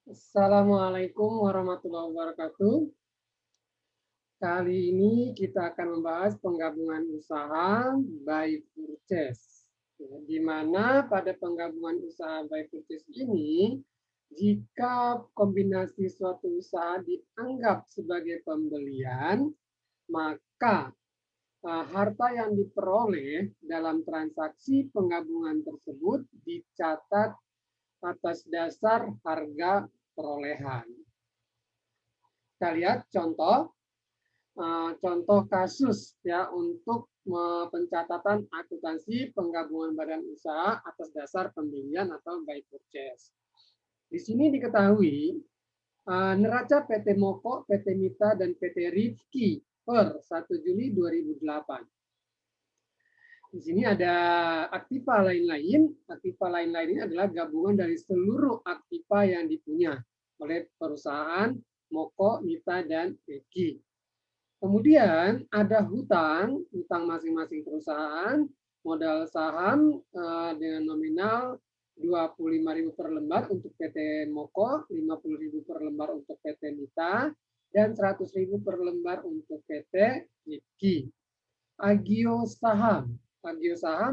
Assalamualaikum warahmatullahi wabarakatuh. Kali ini kita akan membahas penggabungan usaha by purchase. Di mana pada penggabungan usaha by purchase ini, jika kombinasi suatu usaha dianggap sebagai pembelian, maka harta yang diperoleh dalam transaksi penggabungan tersebut dicatat atas dasar harga perolehan. Kita lihat contoh kasus ya untuk pencatatan akuntansi penggabungan badan usaha atas dasar pembelian atau by purchase. Di sini diketahui neraca PT Moko, PT Mita, dan PT Rifki per 1 Juli 2008. Di sini ada aktiva lain-lain. Aktiva lain-lain ini adalah gabungan dari seluruh aktiva yang dipunya oleh perusahaan Moko, Mita, dan Rifki. Kemudian ada hutang masing-masing perusahaan, modal saham dengan nominal 25.000 per lembar untuk PT Moko, 50.000 per lembar untuk PT Mita, dan 100.000 per lembar untuk PT Rifki. Agio saham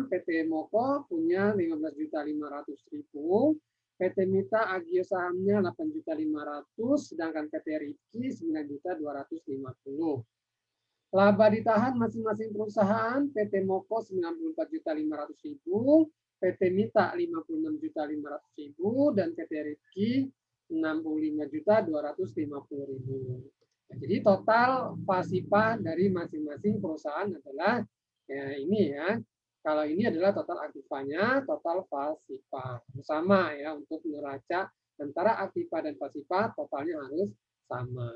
PT Moko punya 15.500.000, PT Mita agio sahamnya 8.500.000, sedangkan PT Rifki 9.250.000. Laba ditahan masing-masing perusahaan, PT Moko 94.500.000, PT Mita 56.500.000, dan PT Rifki 65.250.000. Nah, jadi total pasipa dari masing-masing perusahaan adalah ya ini ya. Kalau ini adalah total aktifanya, total pasipa. Sama ya untuk neraca antara aktiva dan pasipa totalnya harus sama.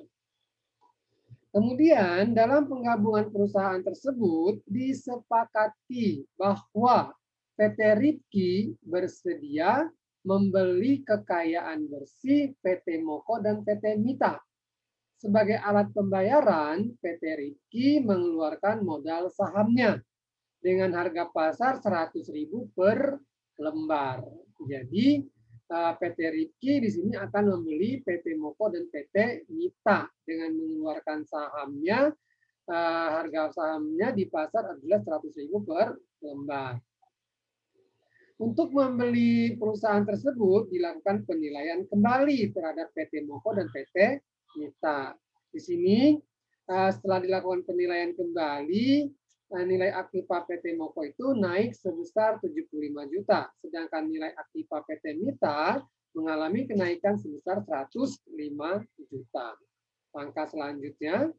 Kemudian dalam penggabungan perusahaan tersebut disepakati bahwa PT Rifki bersedia membeli kekayaan bersih PT Moko dan PT Mita. Sebagai alat pembayaran, PT Rifki mengeluarkan modal sahamnya dengan harga pasar 100.000 per lembar. Jadi PT Rifki di sini akan membeli PT Moko dan PT Mita dengan mengeluarkan sahamnya, harga sahamnya di pasar adalah 100.000 per lembar. Untuk membeli perusahaan tersebut dilakukan penilaian kembali terhadap PT Moko dan PT Mita. Di sini setelah dilakukan penilaian kembali, nilai aktiva PT Moko itu naik sebesar 75 juta, sedangkan nilai aktiva PT Mita mengalami kenaikan sebesar 105 juta. Langkah selanjutnya,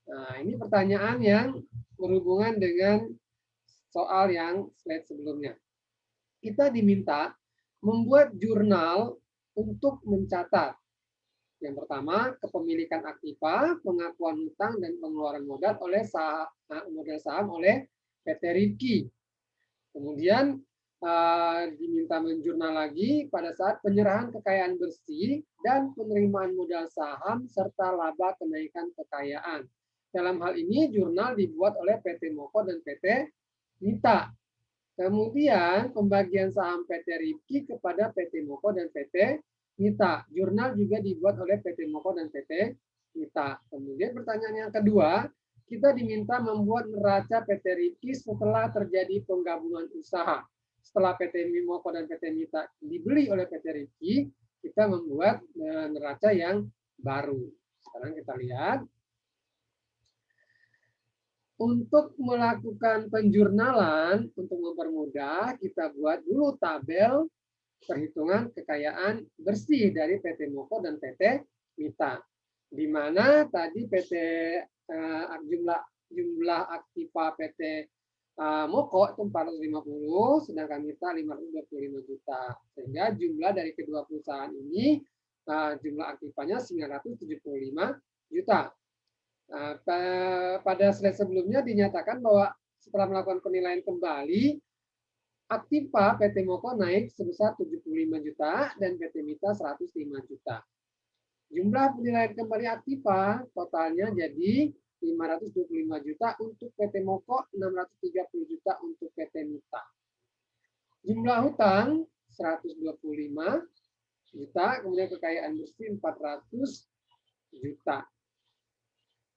nah ini pertanyaan yang berhubungan dengan soal yang slide sebelumnya. Kita diminta membuat jurnal untuk mencatat. Yang pertama, kepemilikan aktiva, pengakuan hutang, dan pengeluaran modal oleh PT Rifki. Kemudian diminta menjurnal lagi pada saat penyerahan kekayaan bersih dan penerimaan modal saham serta laba kenaikan kekayaan. Dalam hal ini, jurnal dibuat oleh PT Moko dan PT Mita. Kemudian pembagian saham PT Rifki kepada PT Moko dan PT Mita. Jurnal juga dibuat oleh PT Moko dan PT Mita. Kemudian pertanyaan yang kedua, kita diminta membuat neraca PT Rifki setelah terjadi penggabungan usaha. Setelah PT Moko dan PT Mita dibeli oleh PT Rifki, kita membuat neraca yang baru. Sekarang kita lihat. Untuk melakukan penjurnalan, untuk mempermudah, kita buat dulu tabel perhitungan kekayaan bersih dari PT Moko dan PT Mita. Di mana tadi jumlah aktiva PT Moko itu 450, sedangkan Mita 525 juta. Sehingga jumlah dari kedua perusahaan ini, jumlah aktivanya 975 juta. Nah, pada slide sebelumnya dinyatakan bahwa setelah melakukan penilaian kembali, aktiva PT Moko naik sebesar 75 juta dan PT Mita 105 juta. Jumlah penilaian kembali aktiva totalnya jadi 525 juta untuk PT Moko, 630 juta untuk PT Mita. Jumlah hutang 125, juta, kemudian kekayaan bersih 400 juta.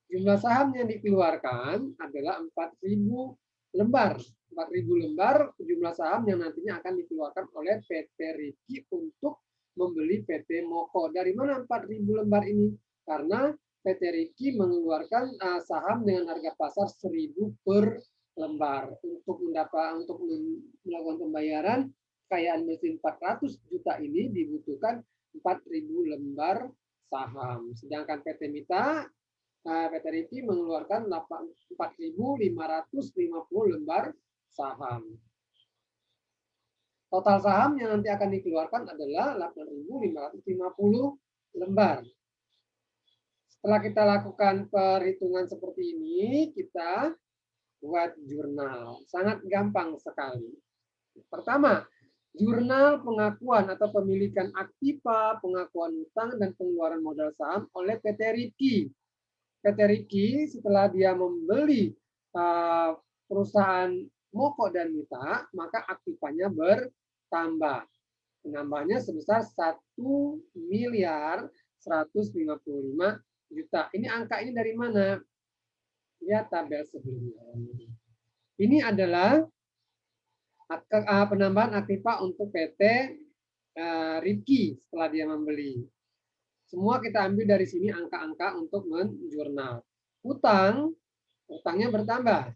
Jumlah saham yang dikeluarkan adalah 4.000 lembar. 4.000 lembar jumlah saham yang nantinya akan dikeluarkan oleh PT Riki untuk membeli PT Moko. Dari mana 4.000 lembar ini? Karena PT Riki mengeluarkan saham dengan harga pasar 1.000 per lembar. Untuk melakukan pembayaran kekayaan bersih 400 juta ini dibutuhkan 4.000 lembar saham. Sedangkan PT Mita, PT Riki mengeluarkan 4.550 lembar saham. Total saham yang nanti akan dikeluarkan adalah 8.550 lembar. Setelah kita lakukan perhitungan seperti ini, kita buat jurnal. Sangat gampang sekali. Pertama, jurnal pengakuan atau pemilikan aktiva, pengakuan utang, dan pengeluaran modal saham oleh PT Riki. PT Riki setelah dia membeli perusahaan Moko dan Mita, maka aktivanya bertambah. Penambahnya sebesar 1.155 juta. Ini angka ini dari mana? Lihat tabel sebelumnya. Ini adalah penambahan aktiva untuk PT Riki setelah dia membeli. Semua kita ambil dari sini angka-angka untuk menjurnal. Utangnya bertambah.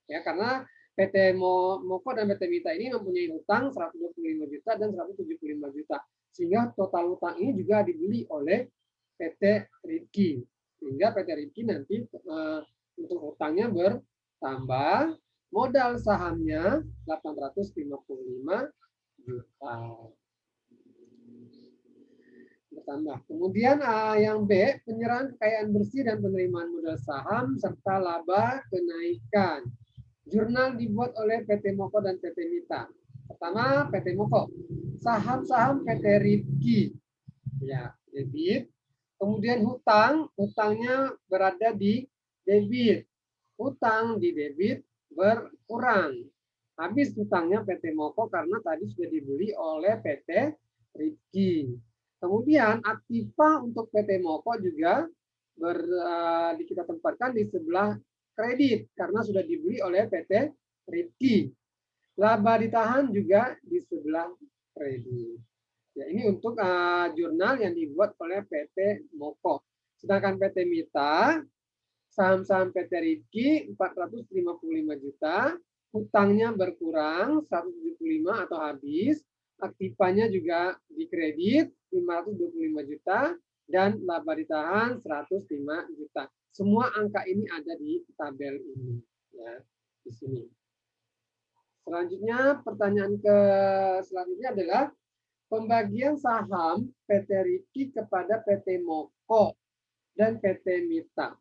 Ya, karena PT Moko dan PT Mita ini mempunyai utang 125 juta dan 175 juta. Sehingga total utang ini juga dibeli oleh PT Riki. Sehingga PT Riki nanti untuk utangnya bertambah. Modal sahamnya 855 juta. Bertambah. Kemudian yang B, penyerahan kekayaan bersih dan penerimaan modal saham serta laba kenaikan. Jurnal dibuat oleh PT Moko dan PT Mita. Pertama, PT Moko. Saham-saham PT Riki. Ya, debit. Kemudian hutangnya berada di debit. Hutang di debit berkurang. Habis hutangnya PT Moko karena tadi sudah dibeli oleh PT Riki. Kemudian aktiva untuk PT Moko juga kita tempatkan di sebelah kredit karena sudah dibeli oleh PT Riki. Laba ditahan juga di sebelah kredit. Ya, ini untuk jurnal yang dibuat oleh PT Moko. Sedangkan PT Mita, saham-saham PT Riki 455 juta, hutangnya berkurang 175 atau habis, aktivanya juga dikredit 525 juta, dan laba ditahan 105 juta. Semua angka ini ada di tabel ini. Ya, di sini. Selanjutnya, pertanyaan selanjutnya adalah pembagian saham PT Riki kepada PT Moko dan PT Mita.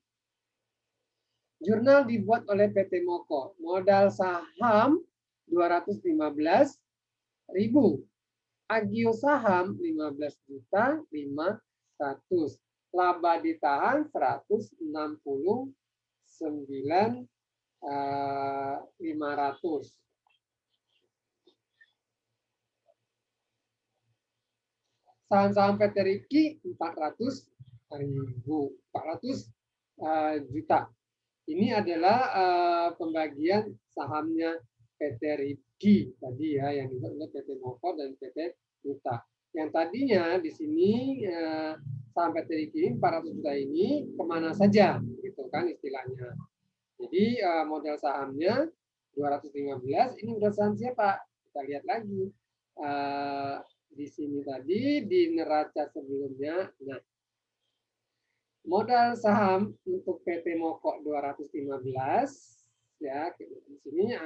Jurnal dibuat oleh PT Moko. Modal saham 215.000. Agio saham 15.500. Laba ditahan 169.500. Saham-saham PT Riki 400 juta. Ini adalah pembagian sahamnya PT Riki tadi ya, yang dibuat oleh PT Moko dan PT Mita. Yang tadinya di sini saham PT Riki 400 juta ini kemana saja, gitu kan istilahnya. Jadi modal sahamnya 215, ini modal saham siapa? Kita lihat lagi. Di sini tadi di neraca sebelumnya. Nah, modal saham untuk PT Moko 215 ya, di sini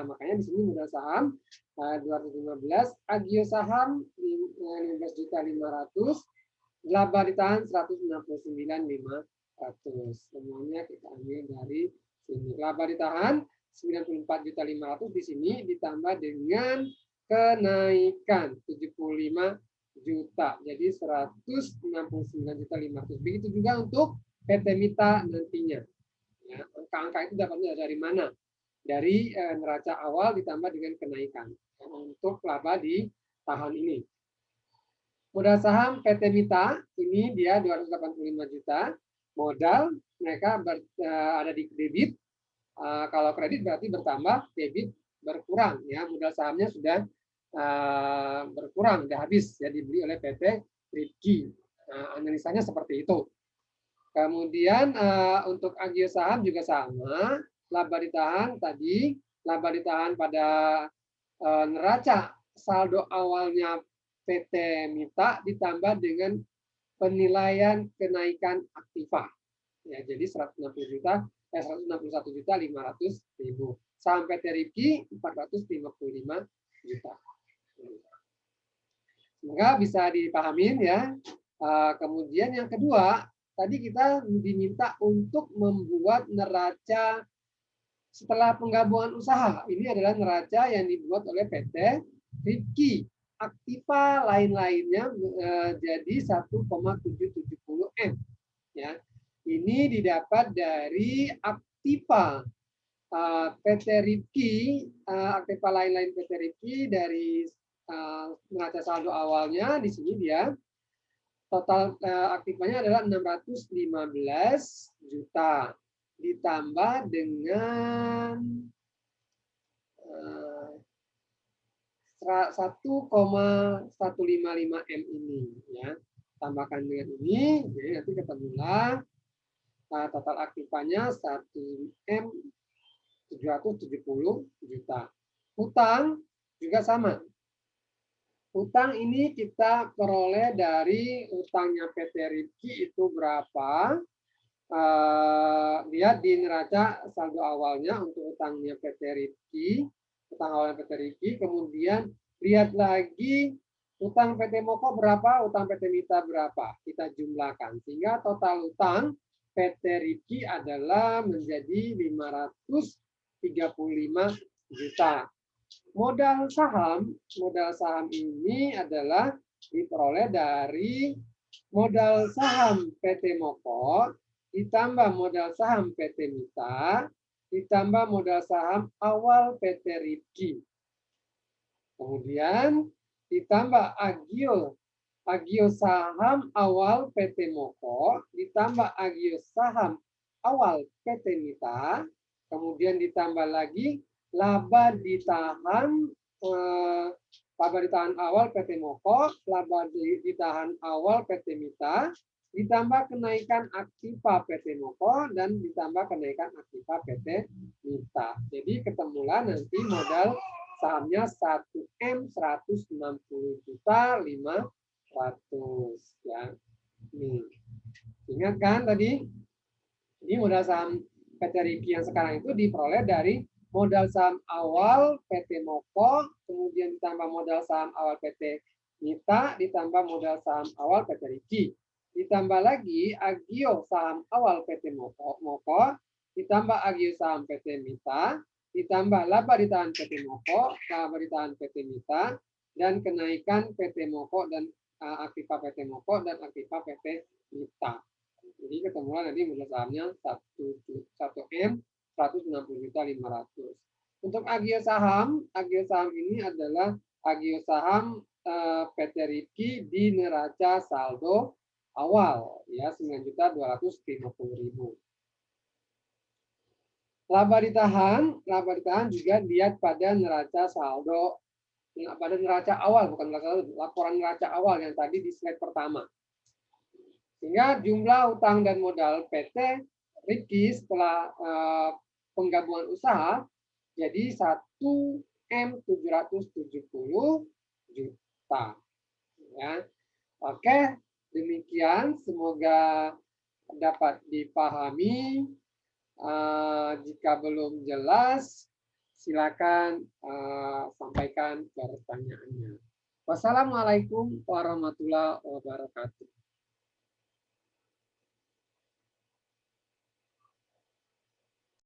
makanya di sini modal saham 215, agio saham 15.500, laba ditahan 169.500. Semuanya kita ambil dari sini. Laba ditahan 94.500 di sini ditambah dengan kenaikan 75 juta, jadi 169.500. Begitu juga untuk PT Mita nantinya. Ya, angka-angka itu dapatnya dari mana? Dari neraca awal ditambah dengan kenaikan untuk laba di tahun ini. Modal saham PT Mita ini dia 285 juta. Modal mereka ada di kredit. Kalau kredit berarti bertambah, debit berkurang ya. Modal sahamnya sudah berkurang, sudah habis ya, dibeli oleh PT Rifki. Analisanya seperti itu. Kemudian untuk agio saham juga sama, laba ditahan tadi, laba ditahan pada neraca saldo awalnya PT Mita ditambah dengan penilaian kenaikan aktiva. Ya, jadi 161 juta 500.000. Saham PT Rifki 455 juta. Semoga bisa dipahamin ya. Kemudian yang kedua, tadi kita diminta untuk membuat neraca setelah penggabungan usaha. Ini adalah neraca yang dibuat oleh PT Rifki. Aktiva lain-lainnya jadi 1,770 M. Ya. Ini didapat dari aktiva PT Rifki, aktiva lain-lain PT Rifki dari neraca saldo awalnya. Di sini dia total aktifanya adalah 615 juta ditambah dengan 1,155 M ini ya. Tambahkan dengan ini, jadi nanti ketemulah total aktifanya 1 M 770 juta. Hutang juga sama. Hutang ini kita peroleh dari hutangnya PT Rifki itu berapa. Lihat di neraca saldo awalnya untuk hutangnya PT Rifki, hutang awalnya PT Rifki, kemudian lihat lagi hutang PT Moko berapa, hutang PT Mita berapa, kita jumlahkan sehingga total hutang PT Rifki adalah menjadi 535 juta. Modal saham ini adalah diperoleh dari modal saham PT Moko ditambah modal saham PT Mita, ditambah modal saham awal PT Rifki. Kemudian ditambah agio saham awal PT Moko, ditambah agio saham awal PT Mita, kemudian ditambah lagi laba ditahan awal PT Moko, laba ditahan awal PT Mita, ditambah kenaikan aktiva PT Moko dan ditambah kenaikan aktiva PT Mita. Jadi ketemulah nanti modal sahamnya 1M 160 juta 500 ya. Nih. Ingat kan tadi? Ini modal saham PT Rifki yang sekarang itu diperoleh dari modal saham awal PT Moko, kemudian ditambah modal saham awal PT Mita, ditambah modal saham awal PT Rifki. Ditambah lagi agio saham awal PT Moko, ditambah agio saham PT Mita, ditambah laba ditahan PT Moko, laba ditahan PT Mita, dan kenaikan PT Moko dan aktiva PT Moko dan aktiva PT Mita. Jadi ketemuan nanti modal sahamnya 1M 160 juta 500. Untuk agio saham ini adalah agio saham PT Rifki di neraca saldo awal ya 9.250.000. Laba ditahan juga lihat pada neraca saldo, pada neraca awal, bukan laporan neraca awal yang tadi di slide pertama. Sehingga jumlah utang dan modal PT Rifki setelah penggabungan usaha jadi 1M 770 juta. Ya. Oke, demikian semoga dapat dipahami. Jika belum jelas, silakan sampaikan pertanyaannya. Wassalamualaikum warahmatullahi wabarakatuh.